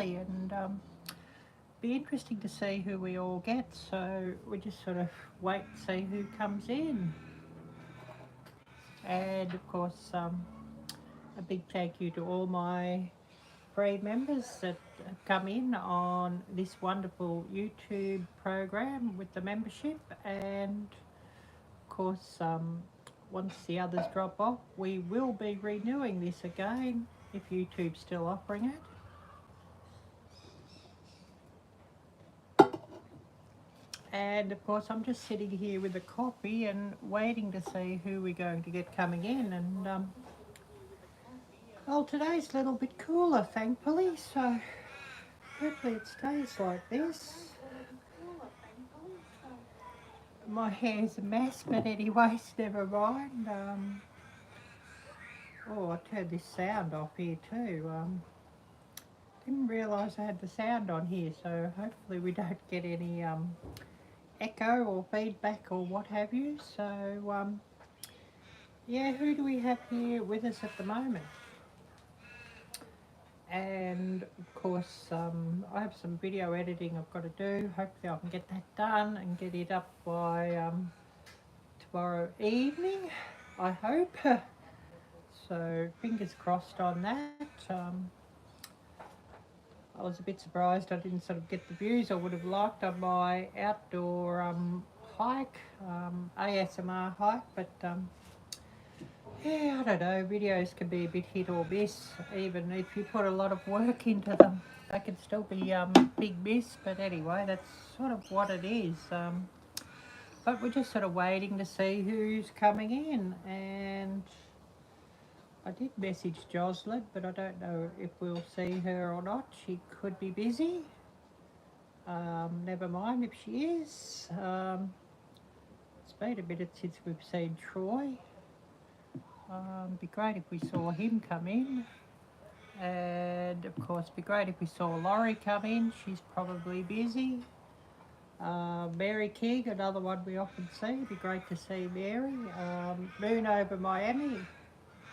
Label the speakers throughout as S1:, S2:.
S1: early, and be interesting to see who we all get. So we just sort of wait and see who comes in. And of course, a big thank you to all my free members that have come in on this wonderful YouTube program with the membership. And of course, once the others drop off, we will be renewing this again if YouTube's still offering it. And of course, I'm just sitting here with a coffee and waiting to see who we're going to get coming in. And well, today's a little bit cooler, thankfully, so hopefully it stays like this. My hair's a mess, but anyways, never mind. Oh, I turned this sound off here too. Didn't realise I had the sound on here, so hopefully we don't get any echo or feedback or what have you. So yeah, who do we have here with us at the moment? And of course, I have some video editing I've got to do. Hopefully I can get that done and get it up by tomorrow evening, I hope. So fingers crossed on that. I was a bit surprised I didn't sort of get the views I would have liked on my outdoor hike, ASMR hike, but yeah, I don't know, videos can be a bit hit or miss. Even if you put a lot of work into them, they can still be big miss, but anyway, that's sort of what it is. But we're just sort of waiting to see who's coming in, and I did message Jocelyn, but I don't know if we'll see her or not. She could be busy. Never mind if she is. It's been a minute since we've seen Troy. Be great if we saw him come in. And of course, be great if we saw Laurie come in. She's probably busy. Mary King, another one we often see. Be great to see Mary. Moon over Miami.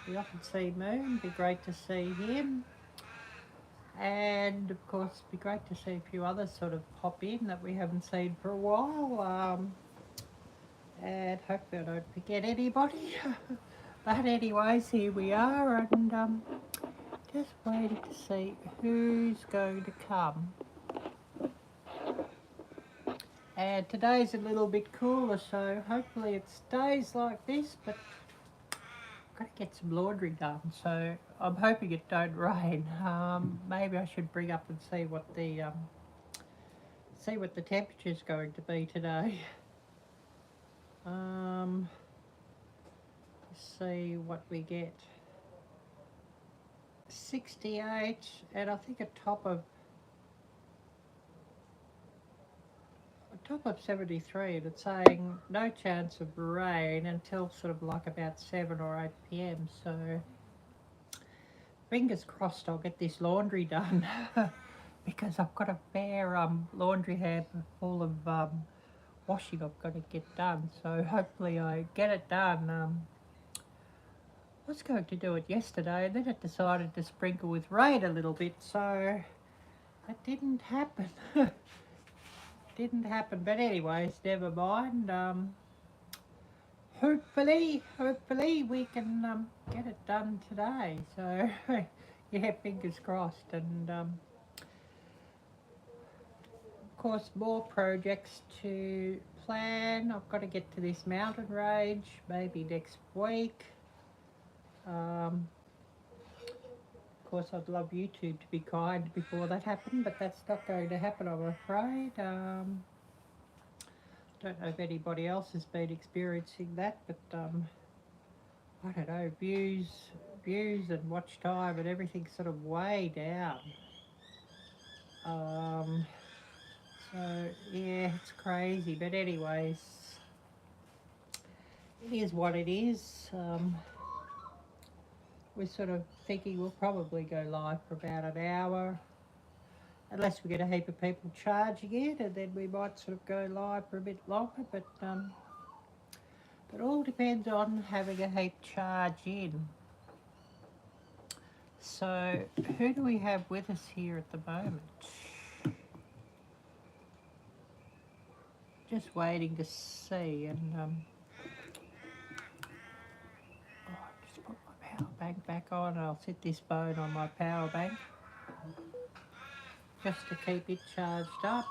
S1: We often see Moon, be great to see him. And of course, be great to see a few others sort of pop in that we haven't seen for a while. And hopefully I don't forget anybody. But anyways, here we are, and just waiting to see who's going to come. And today's a little bit cooler, so hopefully it stays like this, but got to get some laundry done, so I'm hoping it don't rain. Maybe I should bring up and see what the temperature's going to be today. See what we get. 68, and I think a top of 73, and it's saying no chance of rain until sort of like about 7 or 8 p.m. So fingers crossed I'll get this laundry done because I've got a fair laundry hamper full of washing I've got to get done. So hopefully I get it done. I was going to do it yesterday, and then it decided to sprinkle with rain a little bit, so that didn't happen. Didn't happen, but anyways, never mind. Hopefully we can get it done today. So yeah, fingers crossed. And of course, more projects to plan. I've got to get to this mountain range maybe next week. Of course, I'd love YouTube to be kind before that happened, but that's not going to happen, I'm afraid. Don't know if anybody else has been experiencing that, but I don't know, views and watch time and everything's sort of way down. So yeah, it's crazy, but anyways, it is what it is. We're sort of thinking we'll probably go live for about an hour, unless we get a heap of people charging it, and then we might sort of go live for a bit longer, but it all depends on having a heap charge in. So, who do we have with us here at the moment? Just waiting to see, and just put my power bank back on. I'll set this phone on my power bank just to keep it charged up.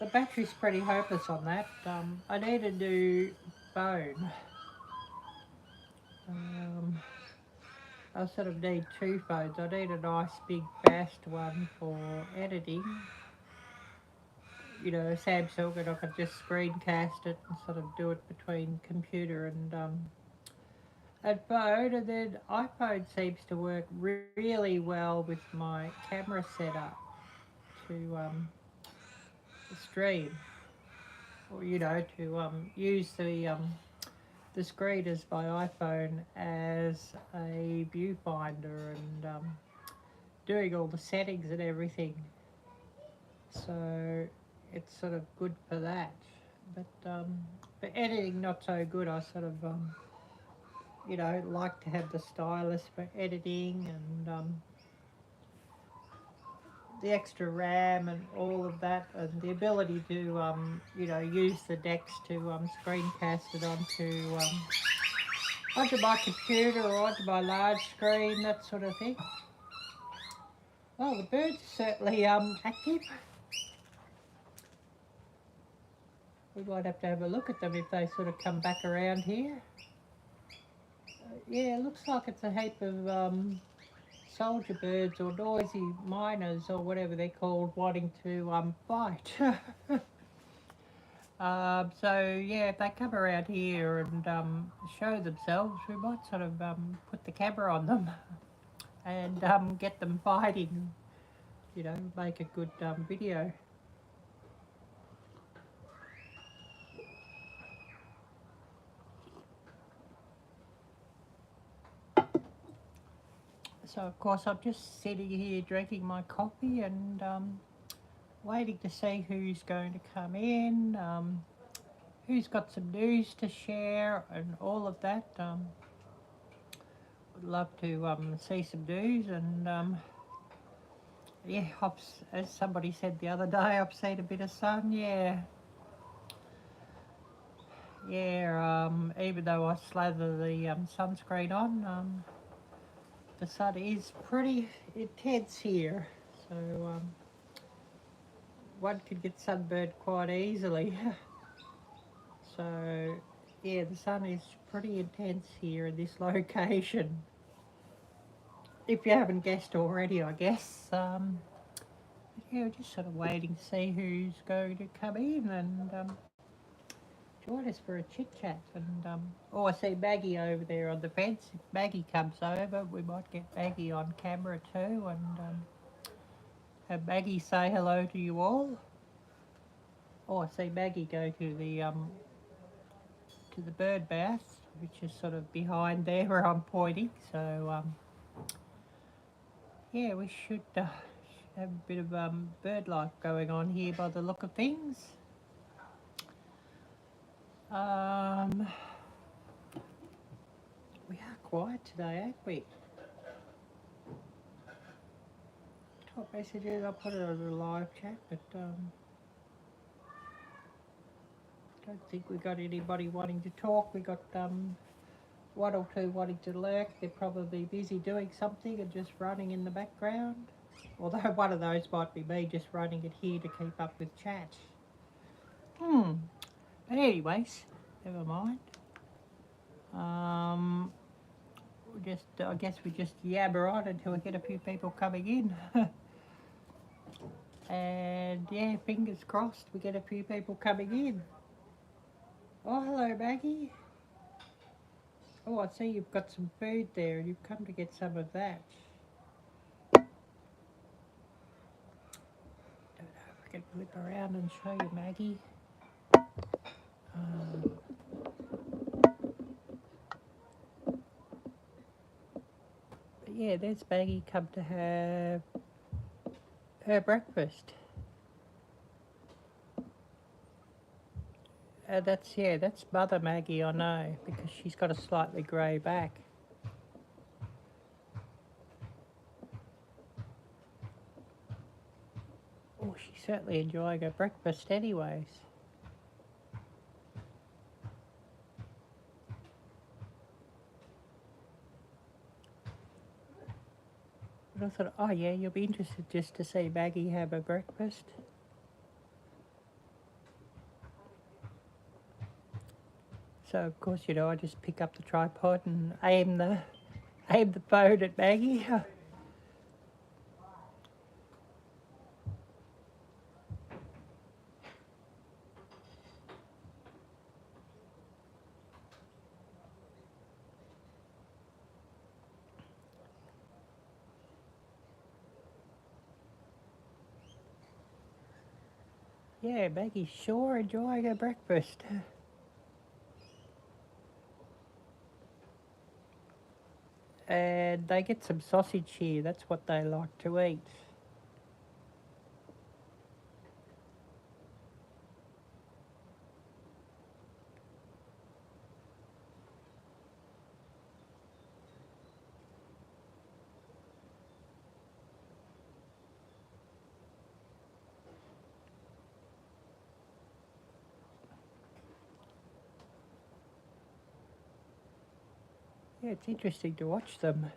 S1: The battery's pretty hopeless on that. I need a new phone. I sort of need two phones. I need a nice big fast one for editing. You know, a Samsung, and I could just screencast it and sort of do it between computer and phone. And then iPhone seems to work really well with my camera setup to stream, or you know, to use the screen as my iPhone as a viewfinder and doing all the settings and everything. So it's sort of good for that. But for editing, not so good. I sort of, you know, like to have the stylus for editing and the extra RAM and all of that, and the ability to, you know, use the decks to screencast it onto my computer or onto my large screen, that sort of thing. Well, the birds are certainly active. We might have to have a look at them if they sort of come back around here. Yeah, it looks like it's a heap of soldier birds or noisy miners or whatever they're called wanting to fight. So yeah, if they come around here and show themselves, we might sort of put the camera on them and get them fighting, you know, make a good video. So of course I'm just sitting here drinking my coffee and waiting to see who's going to come in, who's got some news to share and all of that. Would love to see some news and yeah, as somebody said the other day, I've seen a bit of sun, yeah. Yeah, even though I slather the sunscreen on, the sun is pretty intense here, so one could get sunburned quite easily. So yeah, the sun is pretty intense here in this location. If you haven't guessed already, I guess. Yeah, we're just sort of waiting to see who's going to come in and join us for a chit chat. And oh, I see Maggie over there on the fence. If Maggie comes over, we might get Maggie on camera too and have Maggie say hello to you all. Oh, I see Maggie go to the bird bath, which is sort of behind there where I'm pointing. So yeah, we should have a bit of bird life going on here by the look of things. We are quiet today, aren't we? Top messages, I'll put it on the live chat, but don't think we got anybody wanting to talk. We got one or two wanting to lurk. They're probably busy doing something and just running in the background. Although one of those might be me just running it here to keep up with chat. But anyways, never mind. I guess we just yabber on until we get a few people coming in. And yeah, fingers crossed we get a few people coming in. Oh, hello Maggie. Oh, I see you've got some food there and you've come to get some of that. Don't know if I can flip around and show you Maggie. But yeah, there's Maggie come to have her breakfast. That's Mother Maggie, I know, because she's got a slightly grey back. Oh, she's certainly enjoying her breakfast anyways. But I thought, oh yeah, you'll be interested just to see Maggie have her breakfast. So of course, you know, I just pick up the tripod and aim the phone at Maggie. Yeah, Maggie's sure enjoying her breakfast. And they get some sausage here, that's what they like to eat. Yeah, it's interesting to watch them.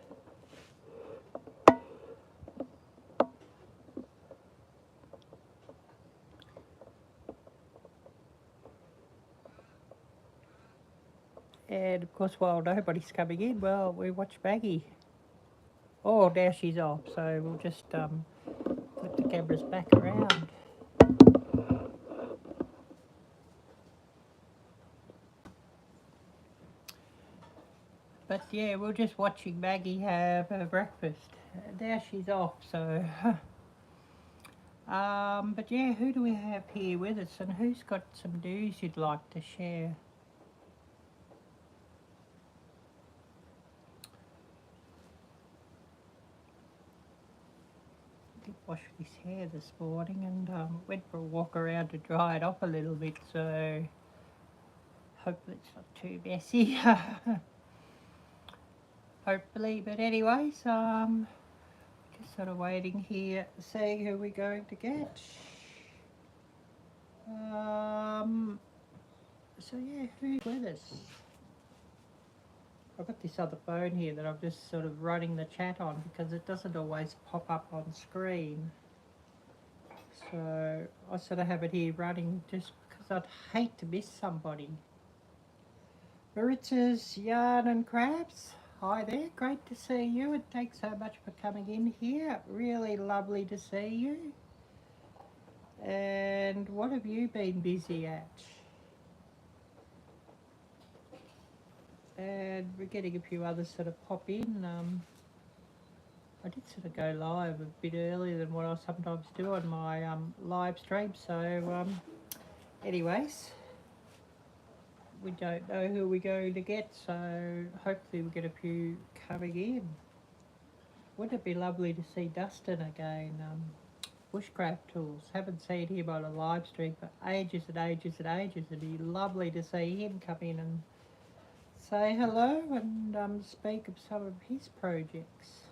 S1: And of course, while nobody's coming in, well, we watch Maggie. Oh, now she's off, so we'll just flip the cameras back around. But yeah, we're just watching Maggie have her breakfast. Now she's off, so... but yeah, who do we have here with us, and who's got some news you'd like to share? Washed his hair this morning and went for a walk around to dry it off a little bit, so hopefully it's not too messy. Hopefully, but anyways, just sort of waiting here, seeing who we're going to get. So yeah, who's with us? I've got this other phone here that I'm just sort of running the chat on because it doesn't always pop up on screen. So I sort of have it here running just because I'd hate to miss somebody. Maritz's Yarn and Crabs, hi there, great to see you, and thanks so much for coming in here, really lovely to see you. And what have you been busy at? And we're getting a few others sort of pop in. I did sort of go live a bit earlier than what I sometimes do on my live stream, so anyways, we don't know who we're going to get, so hopefully we get a few coming in. Wouldn't it be lovely to see Dustin again? Bushcraft Tools, haven't seen him on a live stream for ages and ages and ages. It'd be lovely to see him come in and say hello and speak of some of his projects.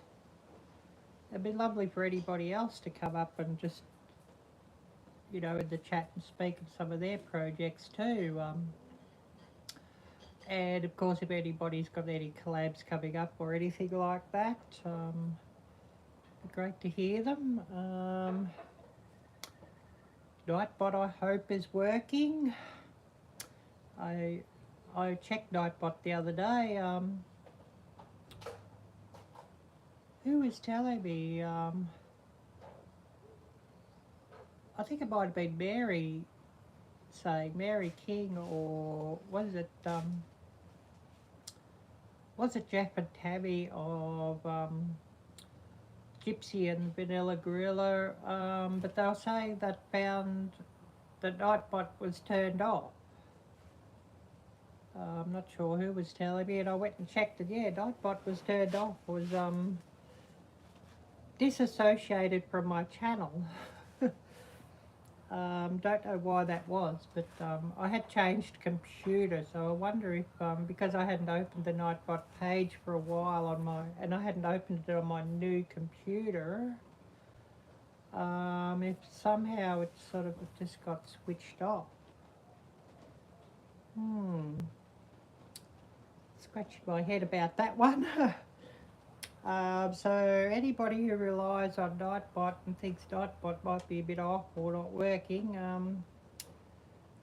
S1: It'd be lovely for anybody else to come up and just, you know, in the chat and speak of some of their projects too. And of course, if anybody's got any collabs coming up or anything like that, it'd be great to hear them. Nightbot, I hope, is working. I checked Nightbot the other day. Who was telling me? I think it might have been Mary saying, Mary King, or was it Jeff and Tabby of Gypsy and Vanilla Gorilla? But they were saying that found the Nightbot was turned off. I'm not sure who was telling me, and I went and checked it. Yeah, Nightbot was turned off, was disassociated from my channel. Don't know why that was, but I had changed computer, so I wonder if, because I hadn't opened the Nightbot page for a while on my, and I hadn't opened it on my new computer, if somehow it sort of just got switched off. Scratching my head about that one. So anybody who relies on Nightbot and thinks Nightbot might be a bit off or not working,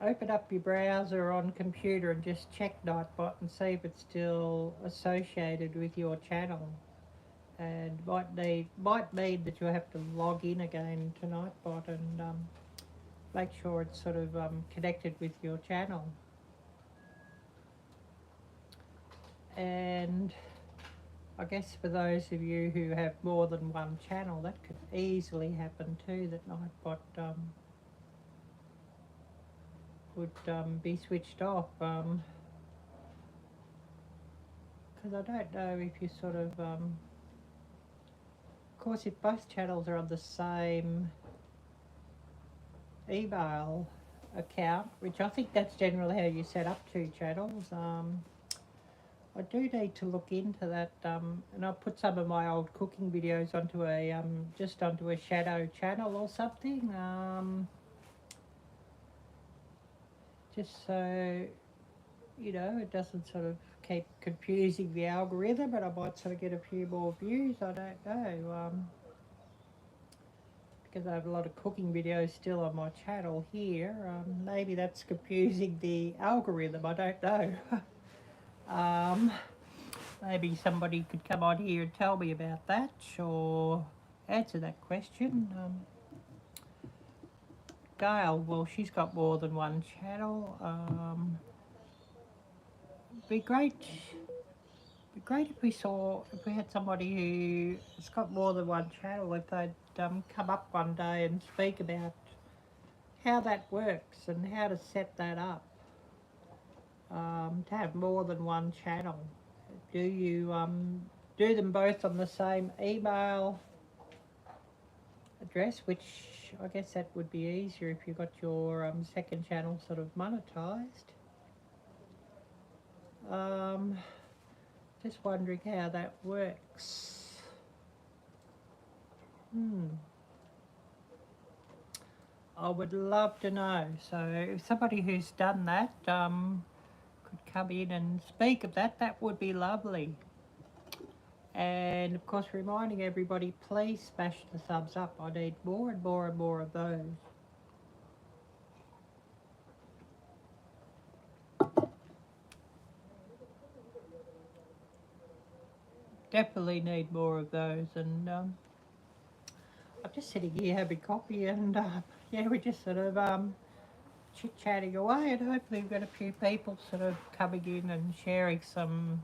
S1: open up your browser on computer and just check Nightbot and see if it's still associated with your channel. And might mean that you'll have to log in again to Nightbot and make sure it's sort of connected with your channel. And I guess for those of you who have more than one channel, that could easily happen too, that Nightbot would be switched off. Because I don't know if you sort of course, if both channels are on the same email account, which I think that's generally how you set up two channels, I do need to look into that, and I'll put some of my old cooking videos onto a just onto a shadow channel or something, just so you know it doesn't sort of keep confusing the algorithm, and I might sort of get a few more views. I don't know, because I have a lot of cooking videos still on my channel here. Maybe that's confusing the algorithm. I don't know. Maybe somebody could come on here and tell me about that or answer that question. Gail, well, she's got more than one channel. Be great if we had somebody who's got more than one channel, if they'd come up one day and speak about how that works and how to set that up, to have more than one channel. Do you do them both on the same email address, which I guess that would be easier if you got your second channel sort of monetized. Just wondering how that works. I would love to know. So if somebody who's done that could come in and speak of that, that would be lovely. And of course, reminding everybody, please smash the thumbs up. I need more and more and more of those. Definitely need more of those. And I'm just sitting here having coffee, and yeah, we're just sort of chit-chatting away, and hopefully we've got a few people sort of coming in and sharing some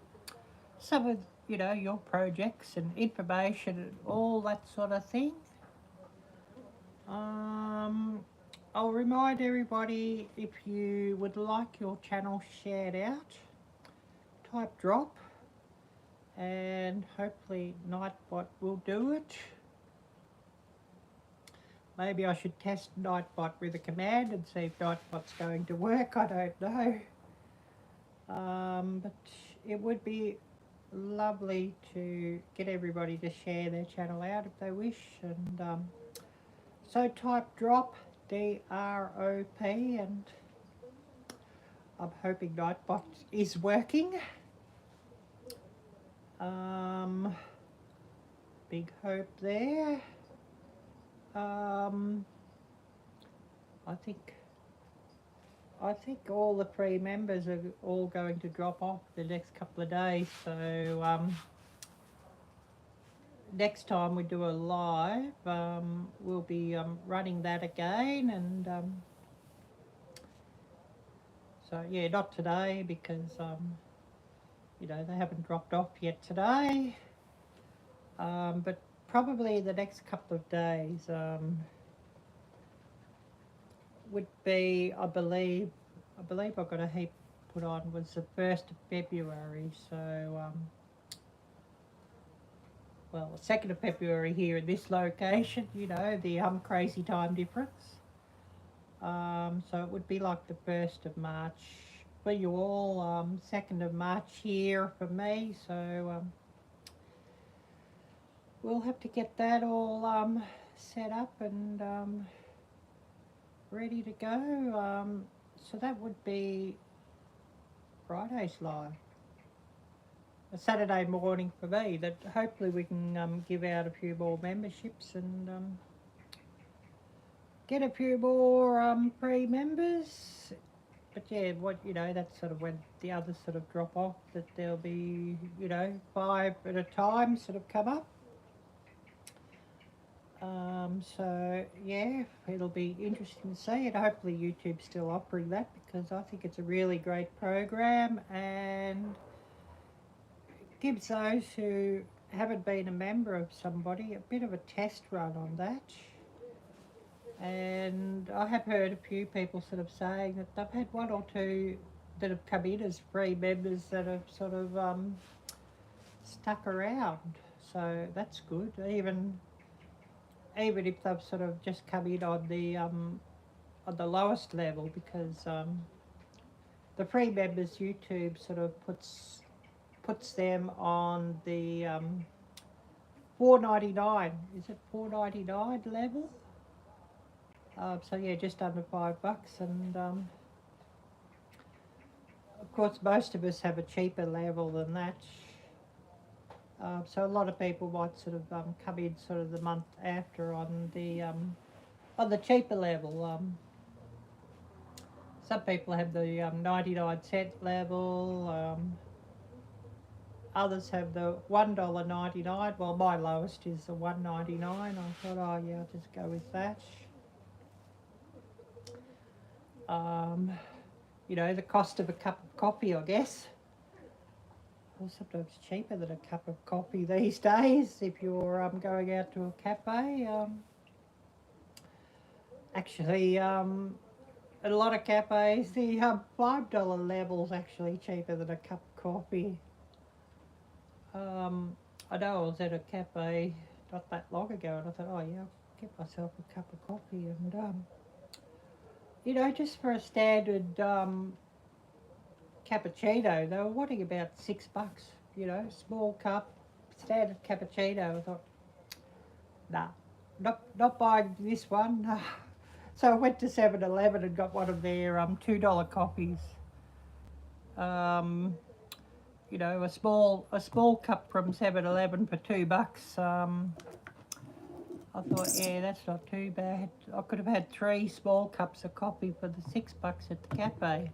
S1: of, you know, your projects and information and all that sort of thing. I'll remind everybody, if you would like your channel shared out, type drop, and hopefully Nightbot will do it. Maybe I should test Nightbot with a command and see if Nightbot's going to work. I don't know. But it would be lovely to get everybody to share their channel out if they wish. And so type drop, D-R-O-P, and I'm hoping Nightbot is working. Big hope there. I think all the free members are all going to drop off the next couple of days, so next time we do a live, we'll be running that again, and so yeah, not today because you know, they haven't dropped off yet today, but probably the next couple of days would be, I believe I've got a heap put on, was the 1st of February, so well, 2nd of February here in this location, you know, the crazy time difference. So it would be like the 1st of March for you all, 2nd of March here for me, so we'll have to get that all set up and ready to go. So that would be Friday's live. A Saturday morning for me, that hopefully we can give out a few more memberships and get a few more free members. But yeah, that's sort of when the others sort of drop off, that there'll be, 5 at a time sort of come up. So yeah, it'll be interesting to see, and hopefully YouTube's still offering that, because I think it's a really great program and gives those who haven't been a member of somebody a bit of a test run on that. And I have heard a few people sort of saying that they've had 1 or 2 that have come in as free members that have sort of stuck around. So that's good, even if they've sort of just come in on the lowest level, because the free members, YouTube sort of puts them on the $4.99. Is it $4.99 level? So yeah, just under $5, and of course most of us have a cheaper level than that. So a lot of people might sort of come in sort of the month after on the cheaper level. Some people have the 99-cent level. Others have the $1.99. Well, my lowest is the $1.99. I thought, oh yeah, I'll just go with that. The cost of a cup of coffee, I guess. Well, sometimes cheaper than a cup of coffee these days if you're going out to a cafe. Actually, at a lot of cafes, the $5 level's actually cheaper than a cup of coffee. I know I was at a cafe not that long ago, and I thought, oh yeah, I'll get myself a cup of coffee, and just for a standard cappuccino, they were wanting about $6, small cup, standard cappuccino. I thought, nah, not buying this one. So I went to 7-Eleven and got one of their $2 coffees. A small cup from 7-Eleven for $2. I thought, yeah, that's not too bad. I could have had 3 small cups of coffee for the $6 at the cafe.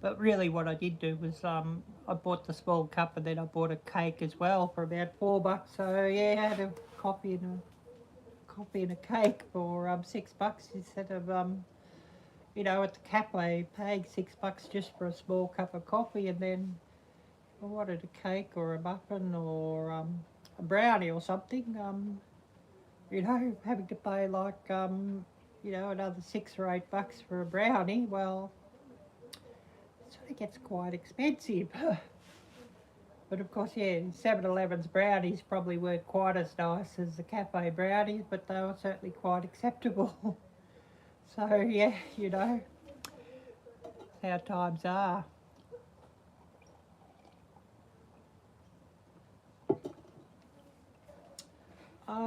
S1: But really what I did do was I bought the small cup, and then I bought a cake as well for about $4. So yeah, I had a coffee and a cake for $6 instead of at the cafe paying $6 just for a small cup of coffee, and then I wanted a cake or a muffin or a brownie or something, having to pay like, another $6 or $8 for a brownie. Well, it sort of gets quite expensive. But of course, yeah, 7-Eleven's brownies probably weren't quite as nice as the cafe brownies, but they were certainly quite acceptable. So yeah, how times are.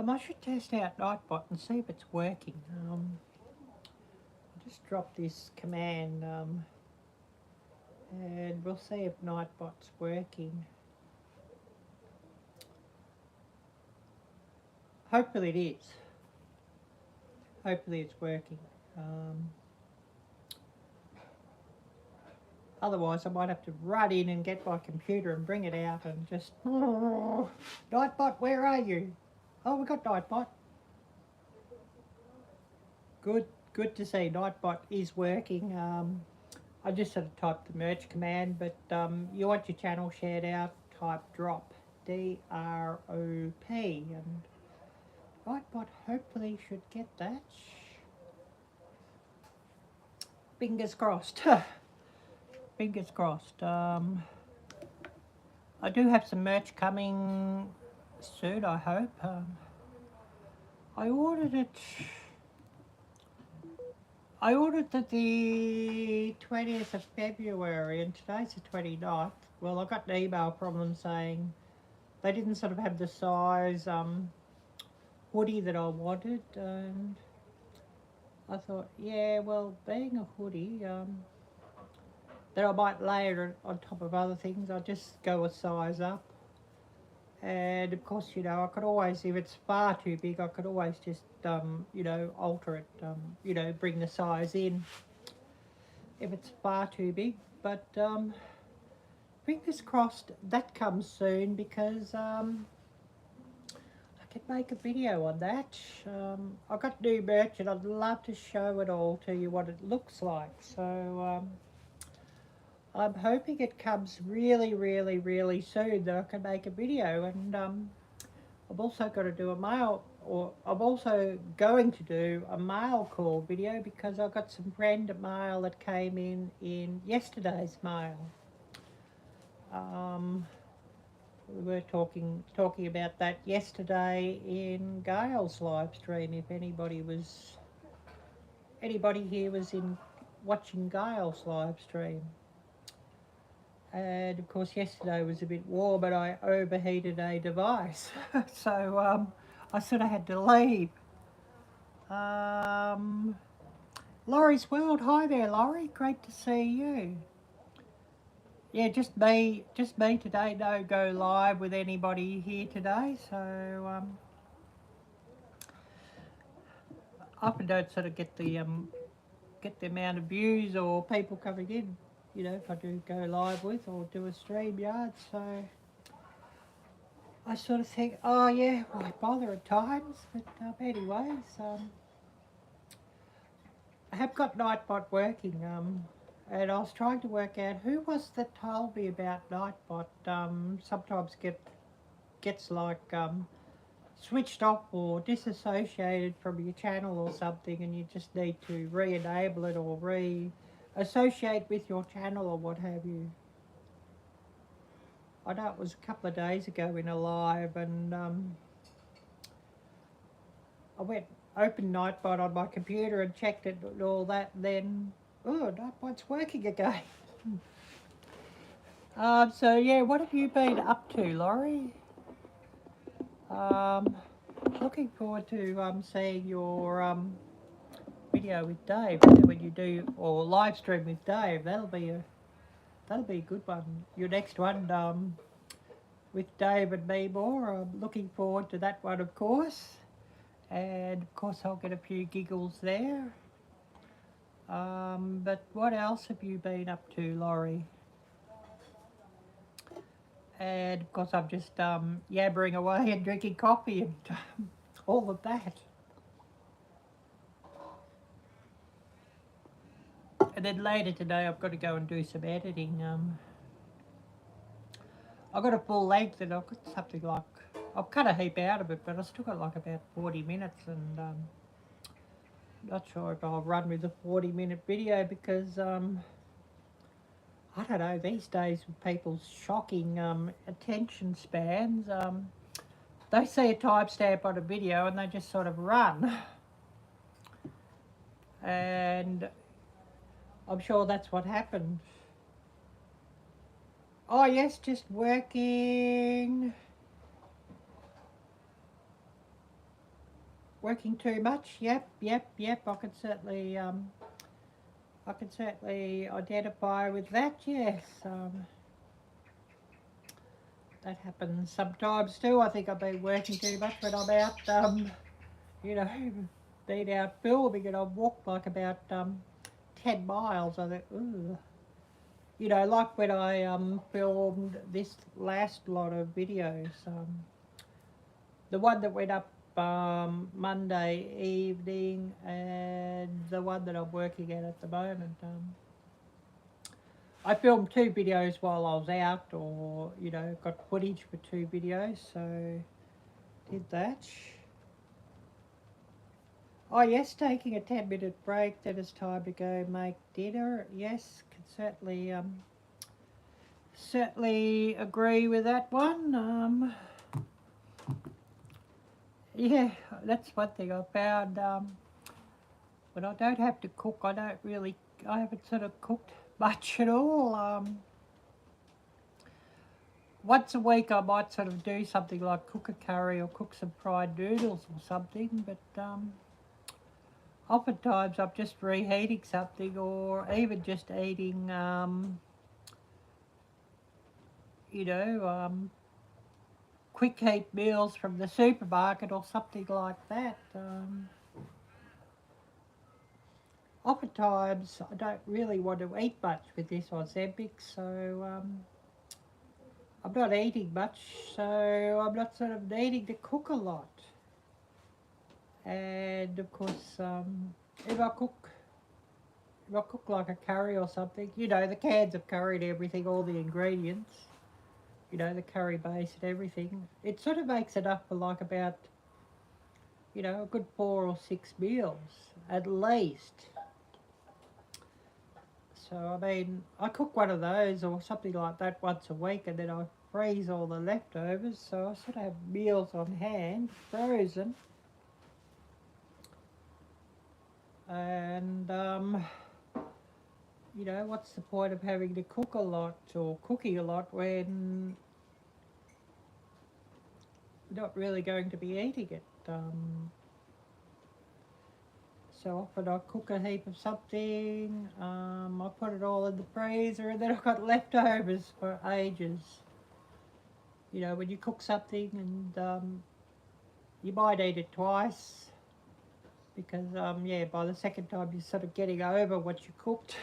S1: I should test out Nightbot and see if it's working. I'll just drop this command and we'll see if Nightbot's working. Hopefully it is. Hopefully it's working. Otherwise I might have to run in and get my computer and bring it out and just, oh, Nightbot, where are you? Oh, we got Nightbot. Good to see Nightbot is working. I just sort of typed the merge command, but you want your channel shared out, type drop, D-R-O-P, and Nightbot hopefully should get that. Fingers crossed. Fingers crossed. I do have some merch coming soon, I hope. I ordered it the 20th of February, and today's the 29th. Well, I got an email from them saying they didn't sort of have the size hoodie that I wanted, and I thought, yeah, well, being a hoodie, that I might layer it on top of other things, I'll just go a size up. And of course, you know, I could always, if it's far too big, I could always just, you know, alter it, you know, bring the size in if it's far too big. But fingers crossed that comes soon, because I could make a video on that. I've got new merch and I'd love to show it all to you, what it looks like. So I'm hoping it comes really, really, really soon, that I can make a video. And I've also got to do a mail, or I'm also going to do a mail call video, because I've got some friend mail that came in yesterday's mail. We were talking about that yesterday in Gail's live stream. If anybody here was in watching Gail's live stream. And of course yesterday was a bit warm, but I overheated a device. So I sort of had to leave. Laurie's World, hi there Laurie, great to see you. Yeah, just me today, no go live with anybody here today, so I often don't sort of get the amount of views or people coming in, you know, if I do go live with or do a stream yard. So I sort of think, oh yeah, why bother at times, but anyways, I have got Nightbot working, and I was trying to work out who was that told me about Nightbot. Sometimes gets like switched off or disassociated from your channel or something, and you just need to re-enable it or re-associate with your channel or what have you. I know it was a couple of days ago in a live, and I opened Nightbot on my computer and checked it and all that, and then, oh, Nightbot's working again. So yeah, what have you been up to, Laurie? Looking forward to seeing your video with Dave when you do, or live stream with Dave. That'll be a good one. Your next one with Dave and Mimo. I'm looking forward to that one, of course. And of course I'll get a few giggles there. But what else have you been up to, Laurie? And of course I'm just yabbering away and drinking coffee and all of that. And then later today I've got to go and do some editing. I've got a full length and I've got something like, I've cut a heap out of it, but I've still got like about 40 minutes, and not sure if I'll run with a 40-minute video, because I don't know, these days with people's shocking attention spans, they see a timestamp on a video and they just sort of run. And I'm sure that's what happened. Oh yes, just working too much. Yep. I can certainly identify with that. Yes, that happens sometimes too. I think I've been working too much when I'm out, you know, been out filming, and I've walked like about 10 miles. I think, ooh. You know, like when I filmed this last lot of videos, the one that went up Monday evening, and the one that I'm working at the moment. I filmed 2 videos while I was out, or, you know, got footage for 2 videos, so did that. Oh yes, taking a 10-minute break, then it's time to go make dinner. Yes, can certainly agree with that one. Yeah, that's one thing I found. When I don't have to cook, I haven't sort of cooked much at all. once a week I might sort of do something like cook a curry or cook some fried noodles or something, but oftentimes I'm just reheating something, or even just eating, you know, quick heat meals from the supermarket or something like that. Oftentimes I don't really want to eat much with this Ozempic, so I'm not eating much, so I'm not sort of needing to cook a lot. And of course, if I cook like a curry or something, you know, the cans of curry and everything, all the ingredients, you know, the curry base and everything, it sort of makes enough for like about, you know, a good 4 or 6 meals at least. So I mean, I cook one of those or something like that once a week, and then I freeze all the leftovers, so I sort of have meals on hand, frozen. And you know, what's the point of having to cook a lot or cooking a lot when you're not really going to be eating it? So often I cook a heap of something, I put it all in the freezer, and then I've got leftovers for ages. You know, when you cook something and you might eat it twice, because yeah, by the second time you're sort of getting over what you cooked.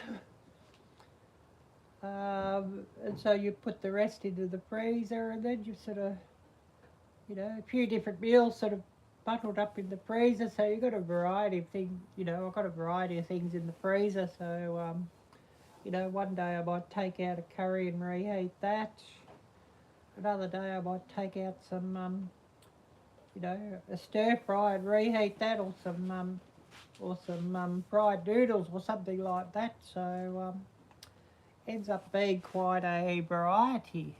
S1: And so you put the rest into the freezer, and then you sort of, you know, a few different meals sort of bottled up in the freezer. So you've got a variety of things, you know, I've got a variety of things in the freezer. So, you know, one day I might take out a curry and reheat that. Another day I might take out some, you know, a stir fry and reheat that, or some fried noodles or something like that. So, ends up being quite a variety.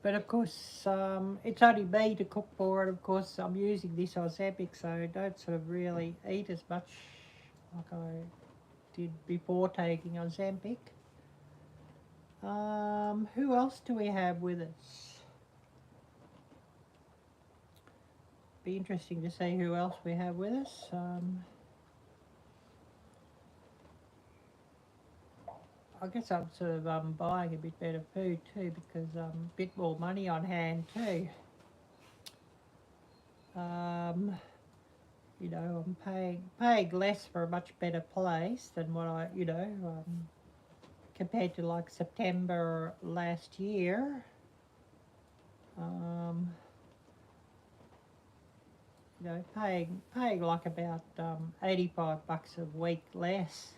S1: But of course, it's only me to cook for, and of course I'm using this Ozempic, so I don't sort of really eat as much like I did before taking Ozempic. Who else do we have with us? Be interesting to see who else we have with us. I guess I'm sort of buying a bit better food too, because a bit more money on hand too. You know, I'm paying less for a much better place than what I, you know, compared to like September last year. You know, paying like about $85 a week less.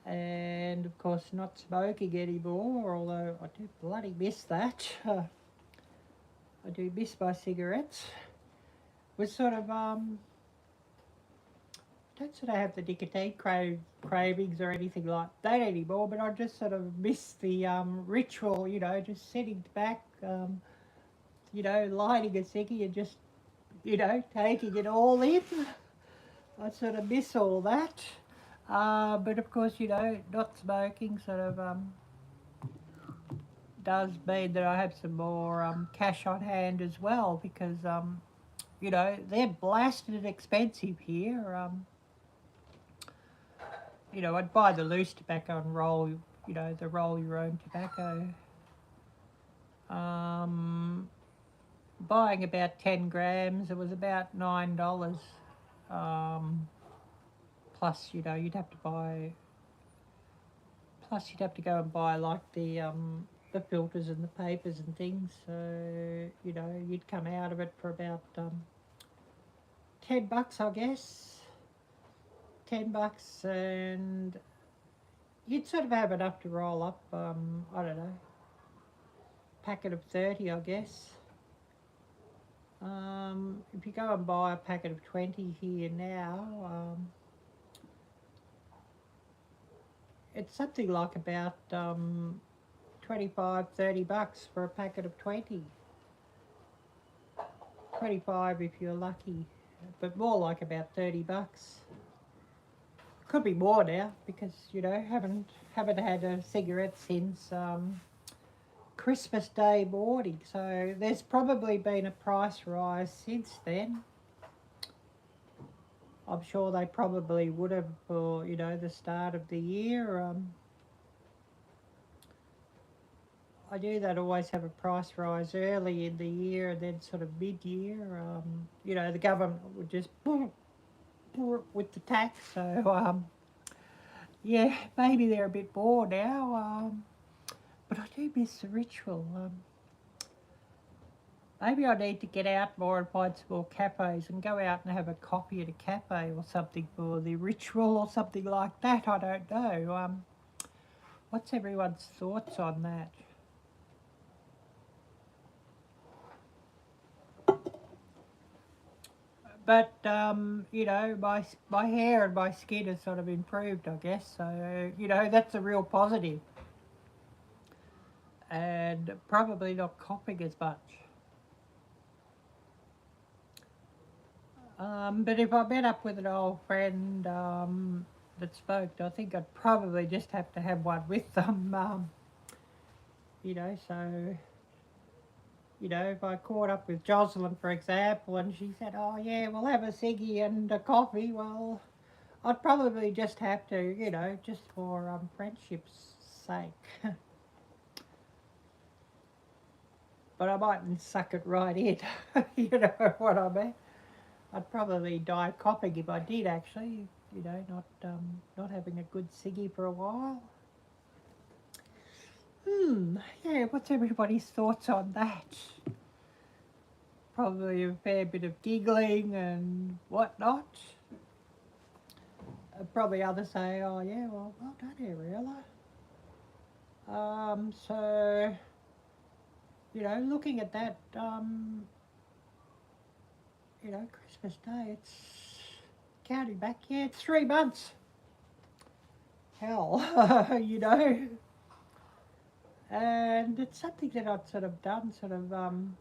S1: And of course not smoking anymore, although I do bloody miss that. I do miss my cigarettes. Was sort of don't sort of have the nicotine cravings or anything like that anymore, but I just sort of miss the ritual, you know, just sitting back, you know, lighting a ciggy and just, you know, taking it all in. I sort of miss all that. But of course, you know, not smoking sort of does mean that I have some more cash on hand as well, because, you know, they're blasted expensive here. You know, I'd buy the loose tobacco and roll, you know, the roll your own tobacco. Buying about 10 grams, it was about $9. Plus, you know, you'd have to go and buy like the filters and the papers and things. So, you know, you'd come out of it for about $10, I guess. $10, and you'd sort of have enough to roll up, I don't know, packet of 30, I guess. If you go and buy a packet of 20 here now, it's something like about $25-30 for a packet of 20. 25 if you're lucky, but more like about $30. Could be more now because, you know, haven't had a cigarette since Christmas Day morning. So there's probably been a price rise since then. I'm sure they probably would have for, you know, the start of the year. I do that always have a price rise early in the year and then sort of mid-year. You know, the government would just with the tax. So, yeah, maybe they're a bit more now. But I do miss the ritual. Maybe I need to get out more and find some more cafes and go out and have a coffee at a cafe or something for the ritual or something like that. I don't know. What's everyone's thoughts on that? But, you know, my hair and my skin has sort of improved, I guess. So, you know, that's a real positive. And probably not coughing as much. But if I met up with an old friend that smoked, I think I'd probably just have to have one with them. You know, so, you know, if I caught up with Jocelyn, for example, and she said, oh yeah, we'll have a ciggy and a coffee, well, I'd probably just have to, you know, just for friendship's sake. But I mightn't suck it right in, you know what I mean? I'd probably die coughing if I did, actually, you know, not having a good ciggy for a while. Yeah, what's everybody's thoughts on that? Probably a fair bit of giggling and whatnot. Probably others say, oh yeah, well done, Arielle. So, you know, looking at that, you know, Christmas Day, it's counting back, yeah, it's 3 months. Hell, you know. And it's something that I've sort of done sort of on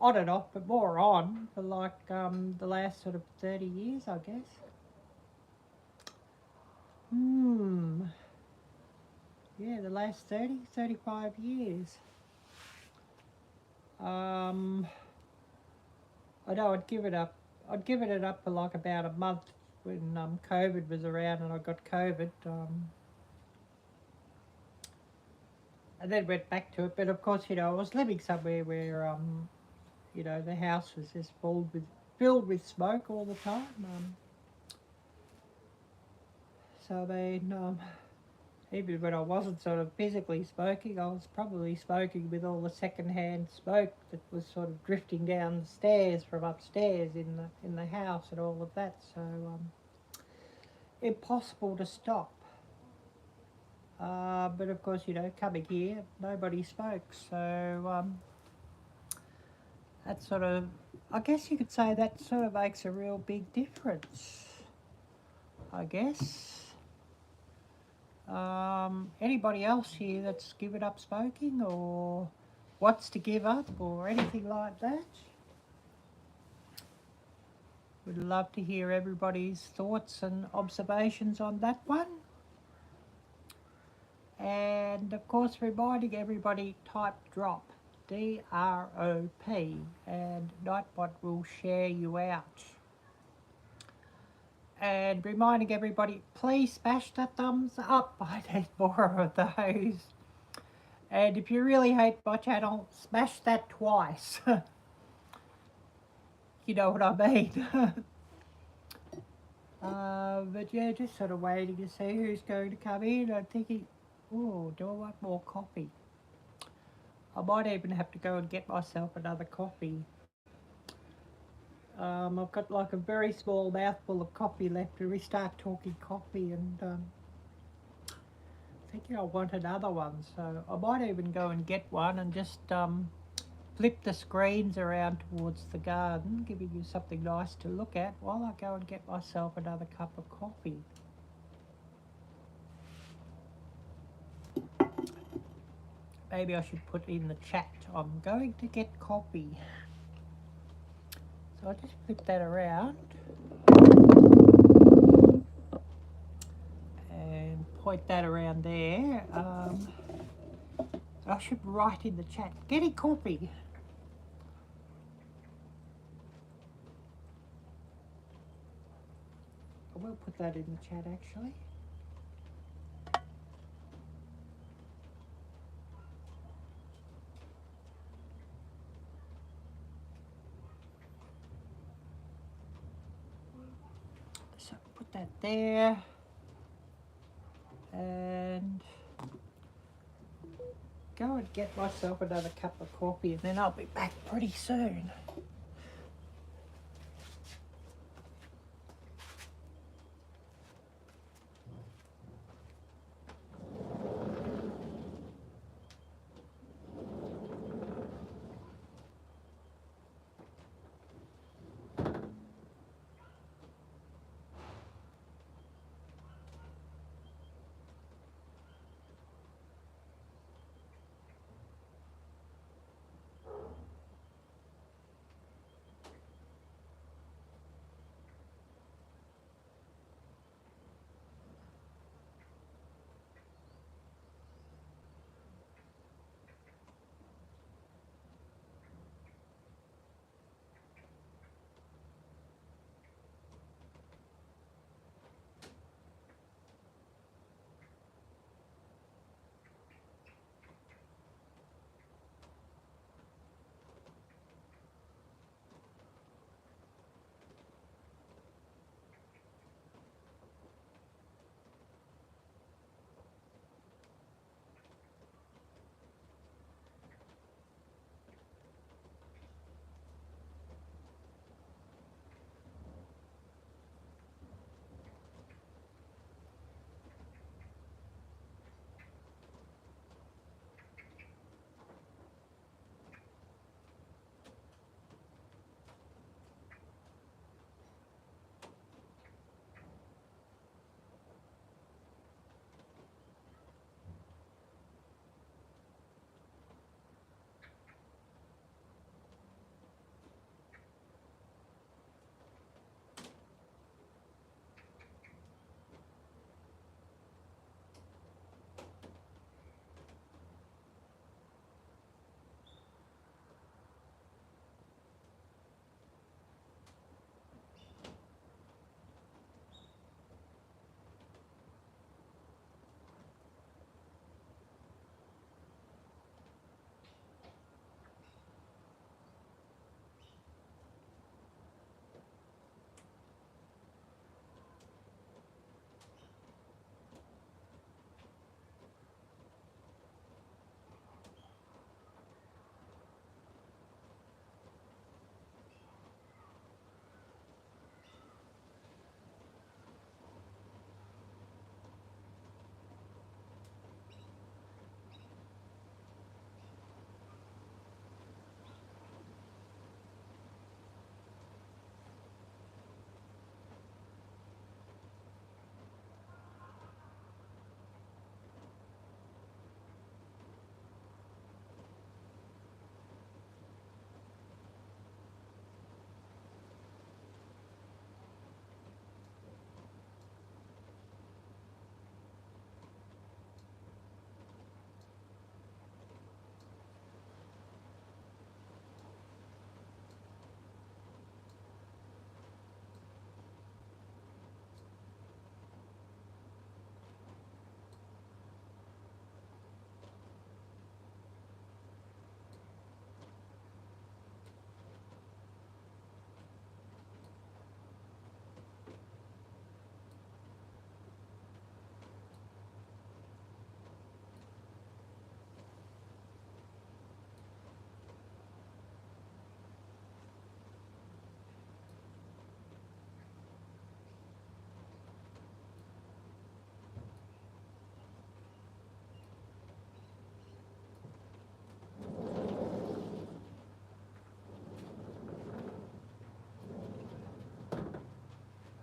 S1: and off, but more on for like the last sort of 30 years, I guess. Yeah, the last 35 years. I know I'd given it up for like about a month when COVID was around and I got COVID. And then went back to it, but of course, you know, I was living somewhere where, you know, the house was just filled with smoke all the time. So then, even when I wasn't sort of physically smoking, I was probably smoking with all the secondhand smoke that was sort of drifting down the stairs from upstairs in the house and all of that. So impossible to stop. But of course, you know, coming here, nobody smokes. So that sort of, I guess you could say that sort of makes a real big difference, I guess. Anybody else here that's given up smoking or wants to give up or anything like that? Would love to hear everybody's thoughts and observations on that one. And of course, reminding everybody, type drop, D-R-O-P, and Nightbot will share you out. And reminding everybody, please smash that thumbs up. I need more of those. And if you really hate my channel, smash that twice. You know what I mean. But yeah, just sort of waiting to see who's going to come in. I'm thinking, oh, do I want more coffee? I might even have to go and get myself another coffee. I've got like a very small mouthful of coffee left when we start talking coffee, and thinking I want another one, so I might even go and get one and just flip the screens around towards the garden, giving you something nice to look at while I go and get myself another cup of coffee. Maybe I should put in the chat, I'm going to get coffee. So I'll just flip that around. point that around there. I should write in the chat, get a copy. I will put that in the chat actually. So put that there. And go and get myself another cup of coffee and then I'll be back pretty soon.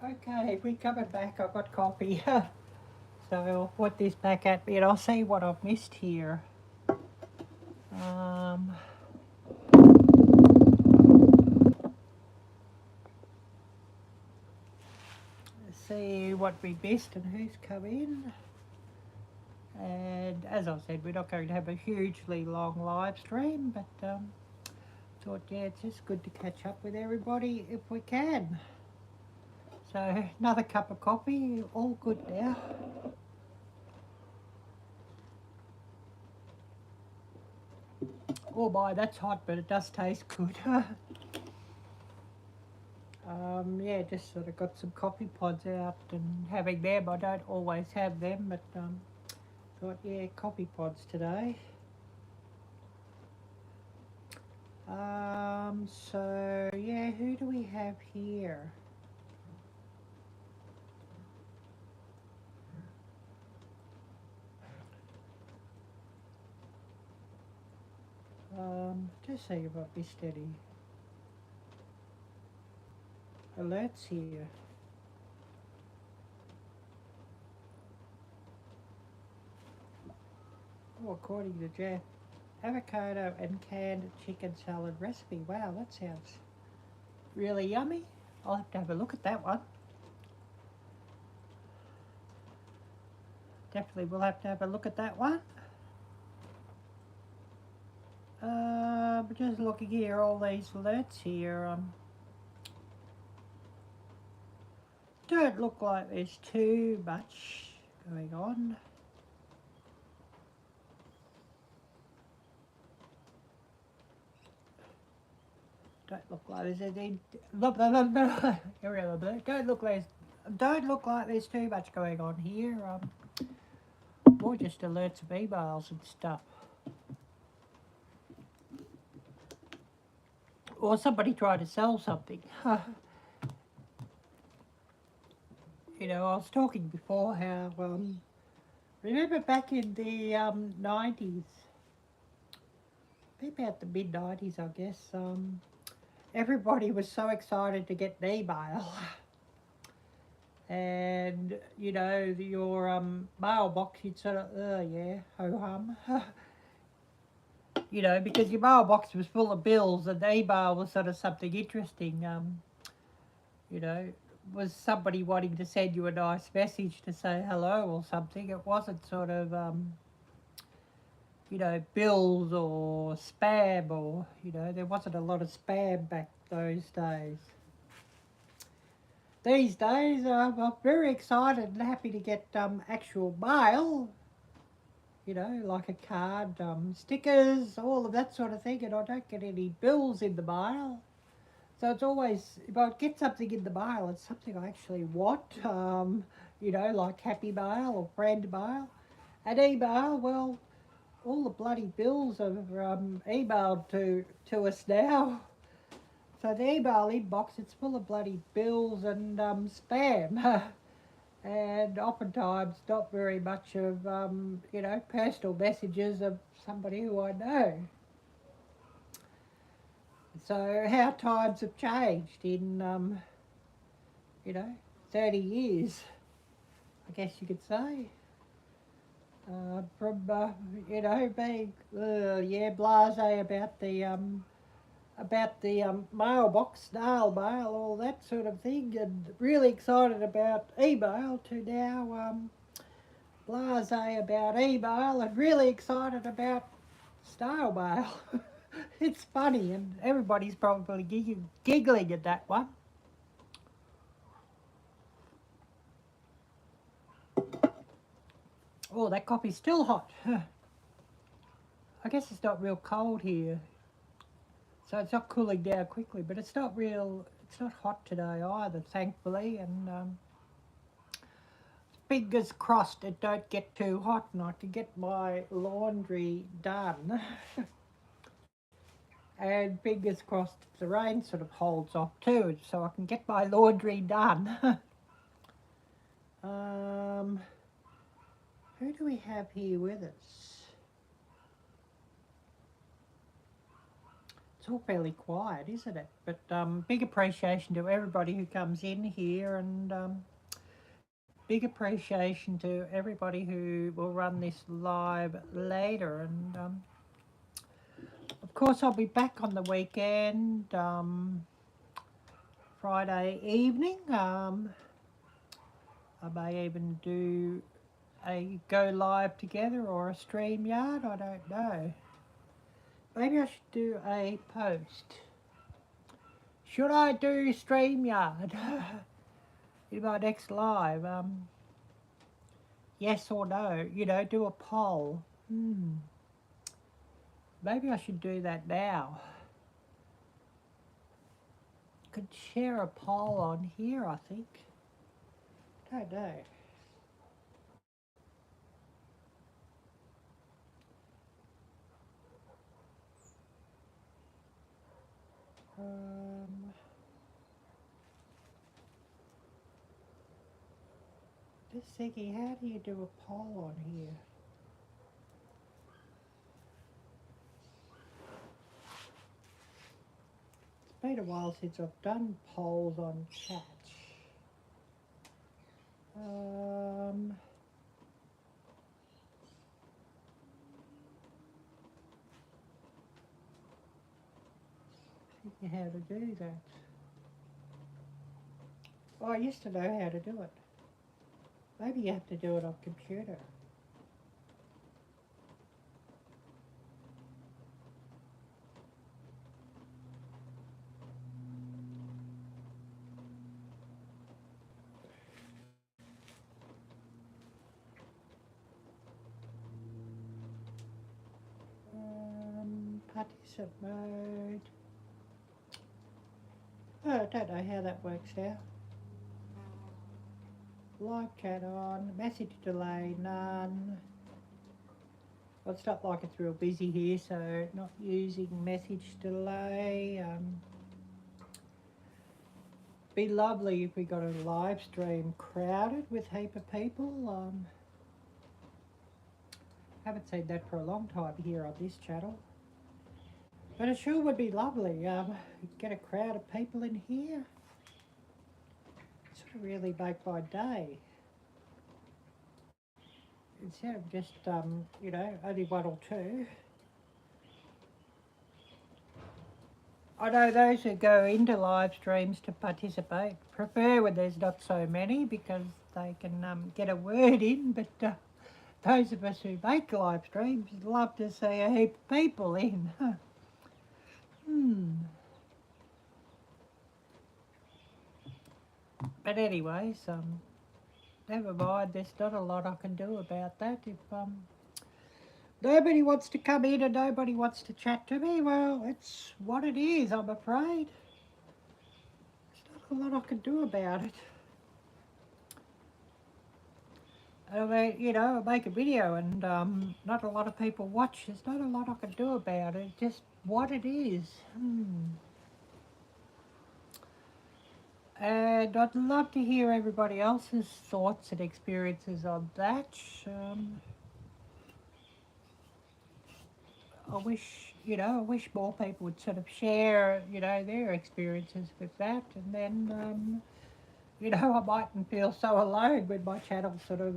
S1: Okay, we're coming back. I've got coffee. So I'll put this back at me and I'll see what I've missed here. See what we missed and who's come in. And as I said, we're not going to have a hugely long live stream, but thought, yeah, it's just good to catch up with everybody if we can. So another cup of coffee, all good now. Oh my, that's hot, but it does taste good. Yeah, just sort of got some coffee pods out and having them. I don't always have them, but thought, yeah, coffee pods today. So yeah, who do we have here? Just so you might be steady. Alerts here. Oh, according to Jeff, avocado and canned chicken salad recipe. Wow, that sounds really yummy. I'll have a look at that one. Definitely we'll have to have a look at that one. Just looking here, all these alerts here, don't look like there's too much going on. Don't look like there's any. Don't look like there's too much going on here. More just alerts of emails and stuff. Or somebody trying to sell something. You know, I was talking before how, remember back in the 90s, about the mid-90s, I guess, everybody was so excited to get an email. And, you know, your mailbox, you'd sort of, oh yeah, ho-hum. You know, because your mailbox was full of bills and the email was sort of something interesting, you know, was somebody wanting to send you a nice message to say hello or something. It wasn't sort of, you know, bills or spam or, you know, there wasn't a lot of spam back those days. These days, I'm very excited and happy to get actual mail, you know, like a card, stickers, all of that sort of thing, and I don't get any bills in the mail. So it's always, if I get something in the mail, it's something I actually want, you know, like Happy Mail or Friend Mail. And email, well, all the bloody bills are emailed to us now. So the email inbox, it's full of bloody bills and spam. And oftentimes not very much of, you know, personal messages of somebody who I know. So how times have changed in, you know, 30 years, I guess you could say. From, you know, being, yeah, blasé about the mailbox, snail mail, all that sort of thing, and really excited about email to now blasé about email and really excited about snail mail. It's funny, and everybody's probably giggling at that one. Oh, that coffee's still hot. I guess it's not real cold here, so it's not cooling down quickly, but it's not hot today either, thankfully, and fingers crossed it don't get too hot and I can get my laundry done. And fingers crossed the rain sort of holds off too, so I can get my laundry done. Who do we have here with us? It's all fairly quiet, isn't it? But big appreciation to everybody who comes in here, and big appreciation to everybody who will run this live later. And of course I'll be back on the weekend, Friday evening. I may even do a go live together or a StreamYard, I don't know. Maybe I should do a post. Should I do StreamYard in my next live? Yes or no, you know, do a poll. Maybe I should do that now. Could share a poll on here, I think. Don't know. Just thinking, how do you do a poll on here? It's been a while since I've done polls on chat. Thinking how to do that. Oh, I used to know how to do it. Maybe you have to do it on computer. Participant mode. Oh, I don't know how that works now. Live chat on, message delay, none. Well, it's not like it's real busy here, so not using message delay. Be lovely if we got a live stream crowded with a heap of people. Haven't seen that for a long time here on this channel. But it sure would be lovely. Get a crowd of people in here. Sort of really make my day. Instead of just, you know, only one or two. I know those who go into live streams to participate prefer when there's not so many because they can get a word in, but those of us who make live streams love to see a heap of people in. But anyways, never mind, there's not a lot I can do about that. If nobody wants to come in and nobody wants to chat to me, well, it's what it is, I'm afraid. There's not a lot I can do about it. I mean, you know, I make a video and not a lot of people watch. There's not a lot I can do about it. It's just what it is. And I'd love to hear everybody else's thoughts and experiences on that. I wish, you know, I wish more people would sort of share, you know, their experiences with that, and then, you know, I mightn't feel so alone when my channel's sort of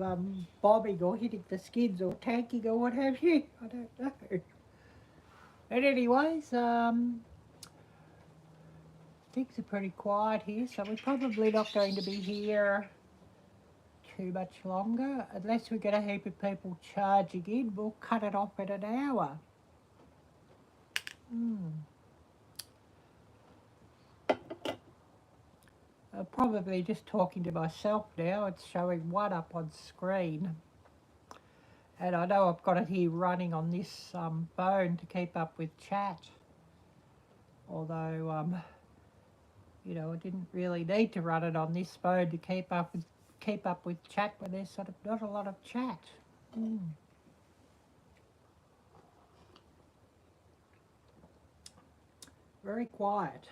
S1: bobbing or hitting the skids or tanking or what have you. I don't know. But anyways, things are pretty quiet here, so we're probably not going to be here too much longer. Unless we get a heap of people charging in, we'll cut it off at an hour. I'm probably just talking to myself now. It's showing one up on screen. And I know I've got it here running on this phone to keep up with chat. Although, you know, I didn't really need to run it on this phone to keep up with chat when there's sort of not a lot of chat. Very quiet.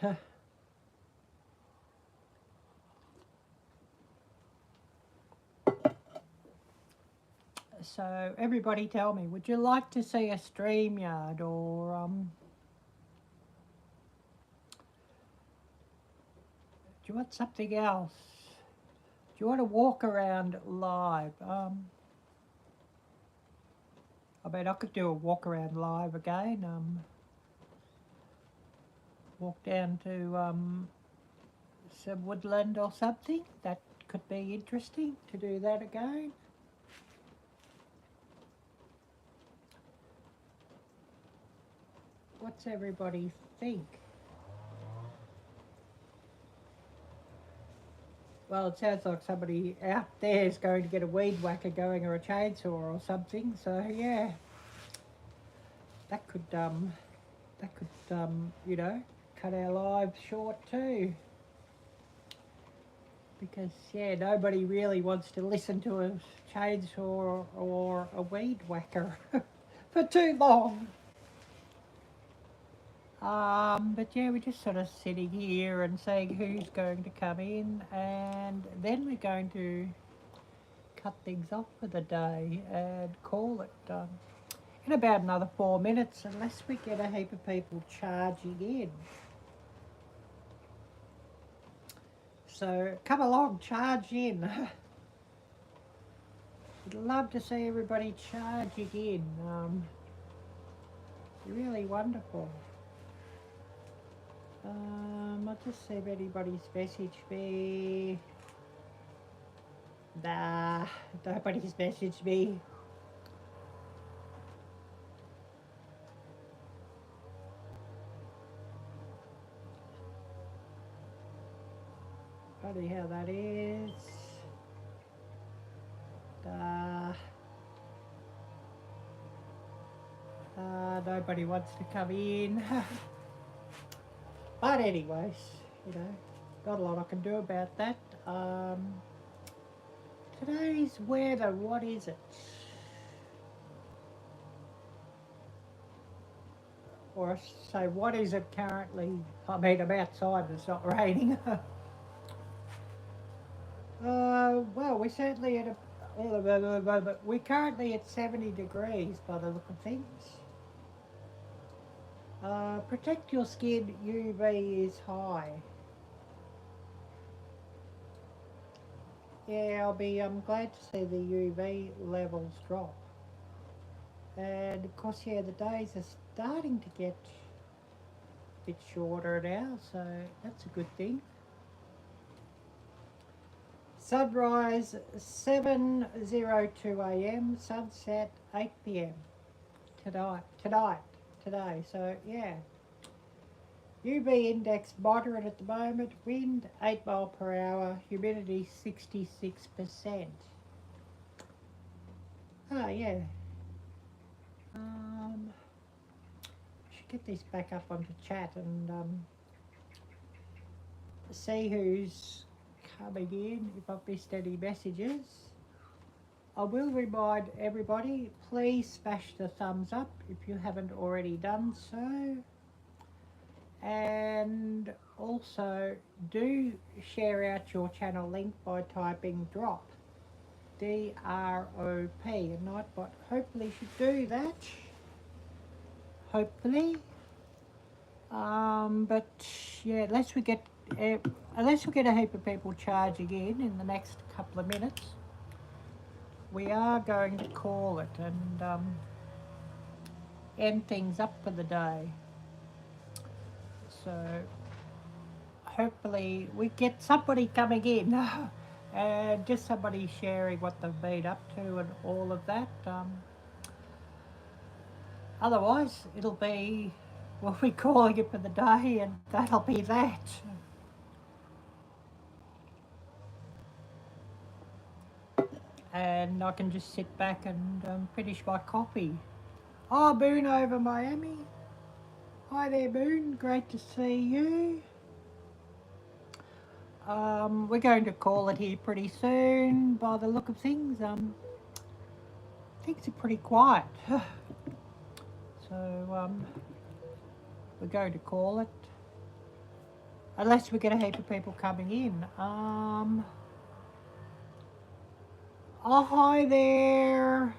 S1: So everybody tell me, would you like to see a StreamYard or do you want something else? Do you want to walk around live? I mean, I could do a walk around live again. Walk down to some woodland or something. That could be interesting to do that again. what's everybody think? Well, it sounds like somebody out there is going to get a weed whacker going or a chainsaw or something. So yeah, that could you know, cut our lives short too. Because yeah, nobody really wants to listen to a chainsaw or a weed whacker for too long. But yeah, we're just sort of sitting here and saying who's going to come in, and then we're going to cut things off for the day and call it in about another 4 minutes, unless we get a heap of people charging in. So come along, charge in. I'd love to see everybody charging in. Really wonderful. I'll just see if anybody's messaged me. Nah, nobody's messaged me. Funny how that is. Nobody wants to come in. But anyways, you know, not a lot I can do about that. Today's weather, what is it? Or I should say, what is it currently? I mean, I'm outside and it's not raining. Well, we're certainly at we're currently at 70 degrees by the look of things. Protect your skin, UV is high. Yeah, I'll be glad to see the UV levels drop. And of course, yeah, the days are starting to get a bit shorter now, so that's a good thing. Sunrise 7:02 a.m, sunset 8 p.m. Today. So yeah, UV index moderate at the moment, wind 8 mile per hour, humidity 66%. Oh yeah. Should get this back up onto chat and see who's coming in, if I've missed any messages. I will remind everybody, please smash the thumbs up if you haven't already done so. And also do share out your channel link by typing drop, D-R-O-P, and Nightbot hopefully should do that. Hopefully. But yeah, unless we get a heap of people charging in the next couple of minutes, we are going to call it and end things up for the day. So hopefully we get somebody coming in and just somebody sharing what they've been up to and all of that. Otherwise, it'll be, we'll be calling it for the day, and that'll be that. And I can just sit back and finish my coffee. Oh, Boone over Miami. Hi there, Boone. Great to see you. We're going to call it here pretty soon. By the look of things, things are pretty quiet. So we're going to call it, unless we get a heap of people coming in. Oh, hi there.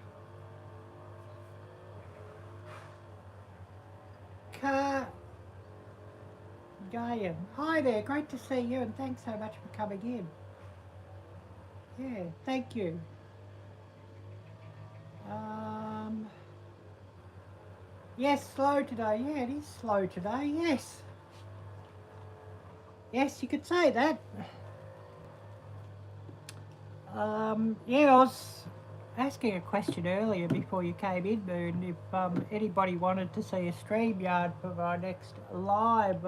S1: Gayan. Hi there, great to see you, and thanks so much for coming in. Yeah, thank you. Yes, slow today. Yeah, it is slow today, yes. Yes, you could say that. Yeah, I was asking a question earlier before you came in, Moon, if anybody wanted to see a StreamYard for my next live.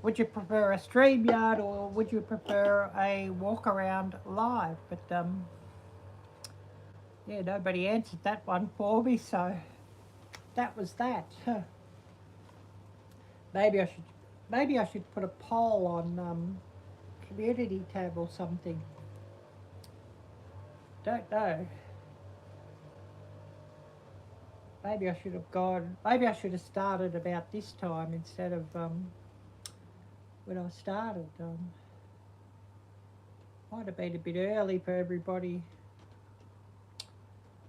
S1: Would you prefer a StreamYard or would you prefer a walk around live? But yeah, nobody answered that one for me, so that was that. Maybe I should put a poll on community tab or something. Don't know. Maybe I should have gone. Maybe I should have started about this time instead of when I started. Might have been a bit early for everybody,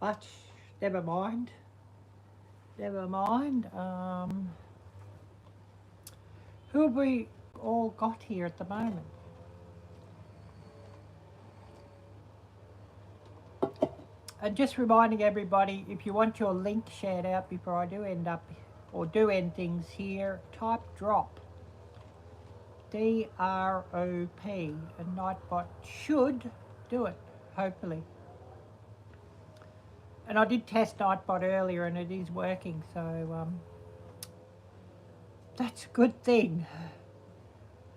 S1: but never mind. Never mind. Who have we all got here at the moment? And just reminding everybody, if you want your link shared out before I do end up, or do end things here, type drop. D-R-O-P, and Nightbot should do it, hopefully. And I did test Nightbot earlier and it is working, so that's a good thing.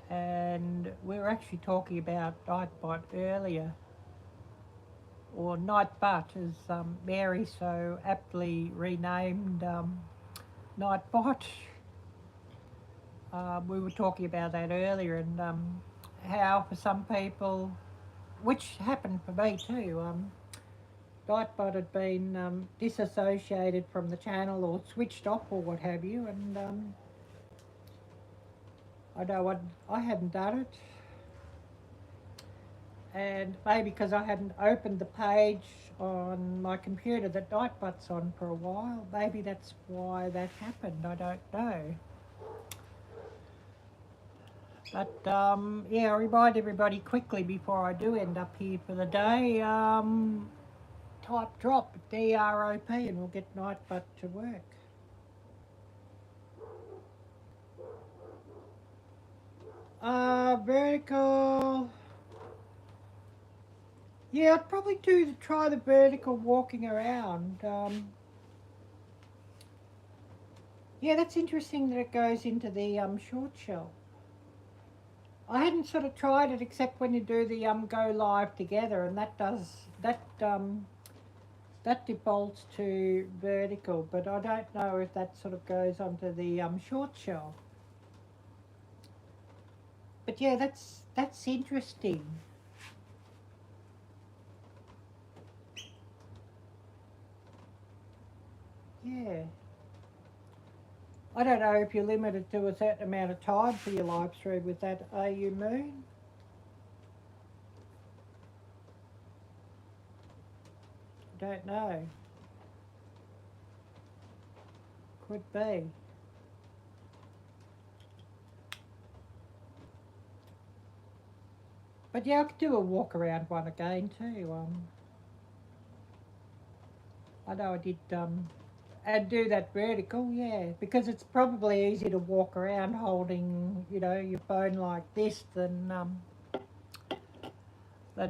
S1: And we were actually talking about Nightbot earlier, or Nightbot as Mary so aptly renamed Nightbot. We were talking about that earlier, and how for some people, which happened for me too, Nightbot had been disassociated from the channel or switched off or what have you, and I know I hadn't done it, and maybe because I hadn't opened the page on my computer that Nightbot's on for a while, maybe that's why that happened, I don't know. But yeah, I'll remind everybody quickly before I do end up here for the day, type drop, D-R-O-P, and we'll get Nightbot to work. Vertical. Yeah, I'd probably try the vertical walking around. Yeah, that's interesting that it goes into the short shell. I hadn't sort of tried it except when you do the go live together, and that defaults to vertical, but I don't know if that sort of goes onto the short shell. But yeah, that's interesting. Yeah. I don't know if you're limited to a certain amount of time for your live stream with that, are you, Moon? Don't know. Could be. But yeah, I could do a walk around one again too. I know I did and do that vertical, yeah, because it's probably easier to walk around holding, you know, your phone like this than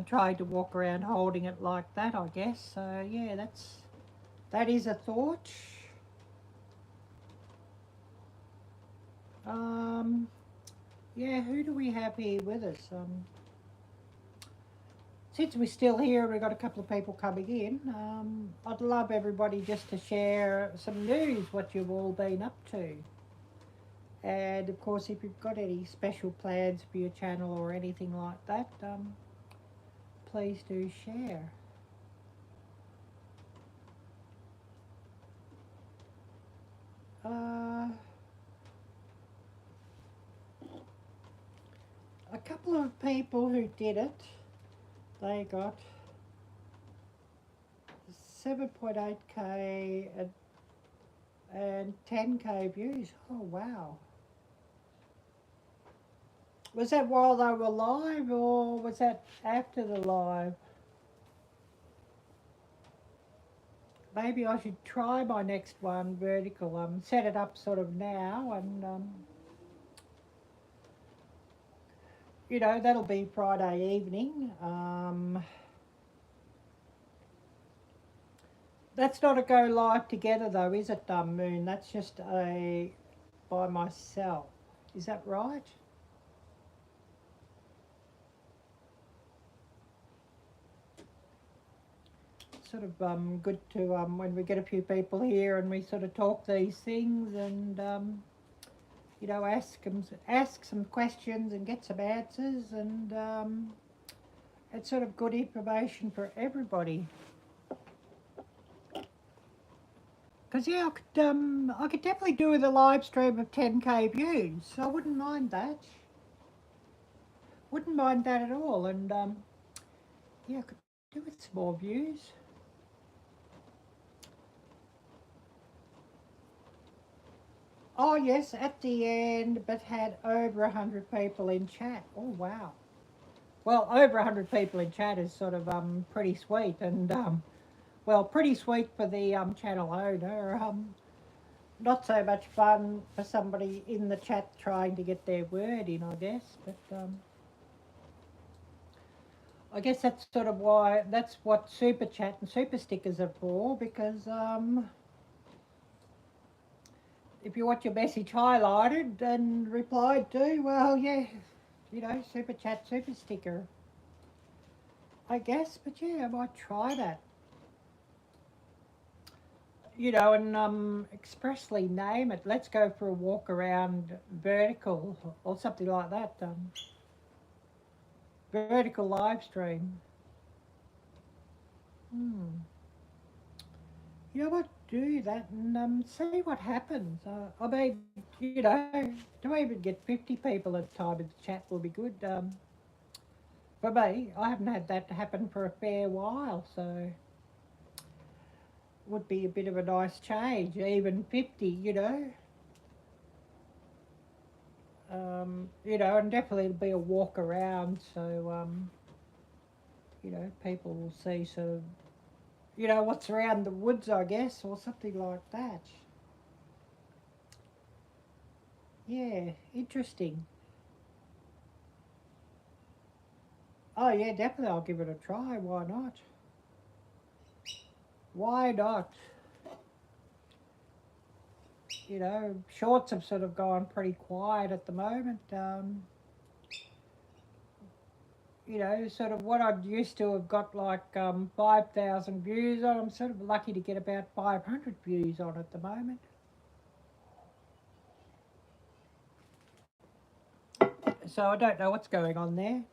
S1: trying to walk around holding it like that, I guess. So yeah, that is a thought. Yeah, who do we have here with us? Since we're still here and we've got a couple of people coming in, I'd love everybody just to share some news, what you've all been up to. And of course, if you've got any special plans for your channel or anything like that, please do share. A couple of people who did it, they got 7.8k and 10k views. Oh wow. Was that while they were live or was that after the live? Maybe I should try my next one vertical. Set it up sort of now, and you know, that'll be Friday evening. That's not a go live together though, is it, Moon? That's just a by myself. Is that right? Sort of good to when we get a few people here and we sort of talk these things and you know, ask some questions and get some answers, and it's sort of good information for everybody. Because yeah, I could definitely do with a live stream of 10k views. I wouldn't mind that. Wouldn't mind that at all, and yeah, I could do with some more views. Oh yes, at the end, but had over 100 people in chat. Oh wow. Well, over 100 people in chat is sort of pretty sweet, and well, pretty sweet for the channel owner. Not so much fun for somebody in the chat trying to get their word in, I guess. But I guess that's sort of why, that's what super chat and super stickers are for, because if you want your message highlighted and replied to, well, yeah, you know, super chat, super sticker, I guess. But yeah, I might try that. You know, and expressly name it. Let's go for a walk around vertical or something like that. Vertical live stream. You know what? Do that and see what happens. I mean, you know, to even get 50 people at a time in the chat will be good. For me, I haven't had that happen for a fair while, so would be a bit of a nice change. Even 50, you know, and definitely it'll be a walk around, so you know, people will see sort of, you know, what's around the woods, I guess, or something like that. Yeah, interesting. Oh yeah, definitely I'll give it a try. Why not? Why not? You know, shorts have sort of gone pretty quiet at the moment. You know, sort of what I'd used to have got like 5,000 views on. I'm sort of lucky to get about 500 views on at the moment. So I don't know what's going on there.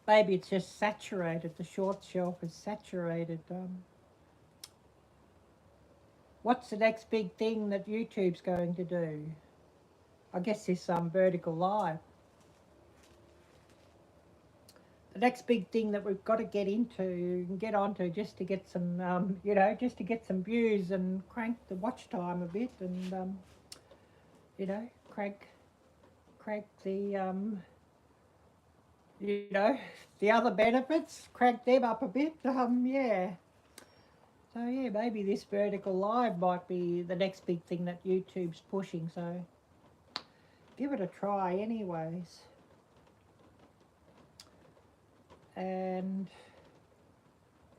S1: Maybe it's just saturated. The short shelf is saturated. What's the next big thing that YouTube's going to do? I guess this vertical live. The next big thing that we've got to get into and get onto just to get some, you know, just to get some views and crank the watch time a bit, and you know, crank the, you know, the other benefits, crank them up a bit. Yeah. So yeah, maybe this vertical live might be the next big thing that YouTube's pushing. So give it a try, anyways. And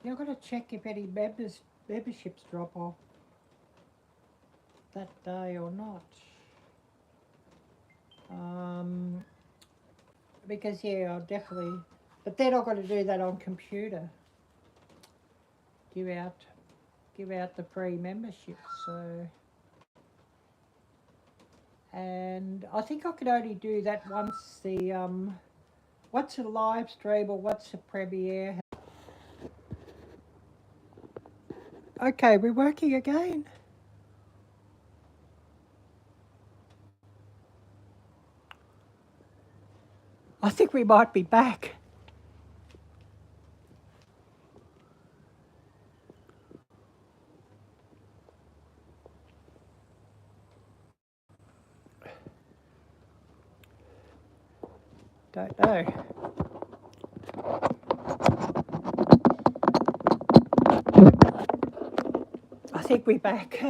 S1: yeah, I've got to check if any memberships drop off that day or not. Because yeah, I'll definitely, but then I've got to do that on computer. Give out the free membership. So, and I think I could only do that once the what's a live stream or what's a premiere. Okay, we're working again. I think we might be back. Don't know. I think we're back.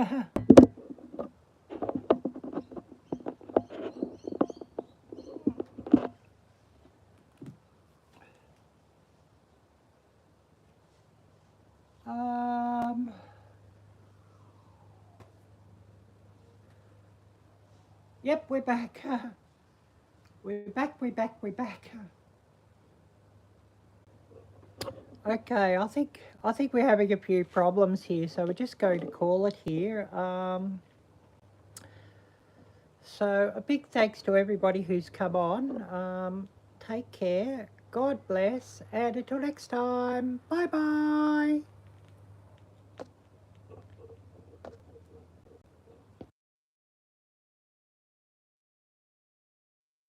S1: Yep, we're back. We're back. Okay, I think we're having a few problems here, so we're just going to call it here. So a big thanks to everybody who's come on. Take care, God bless, and until next time, bye-bye.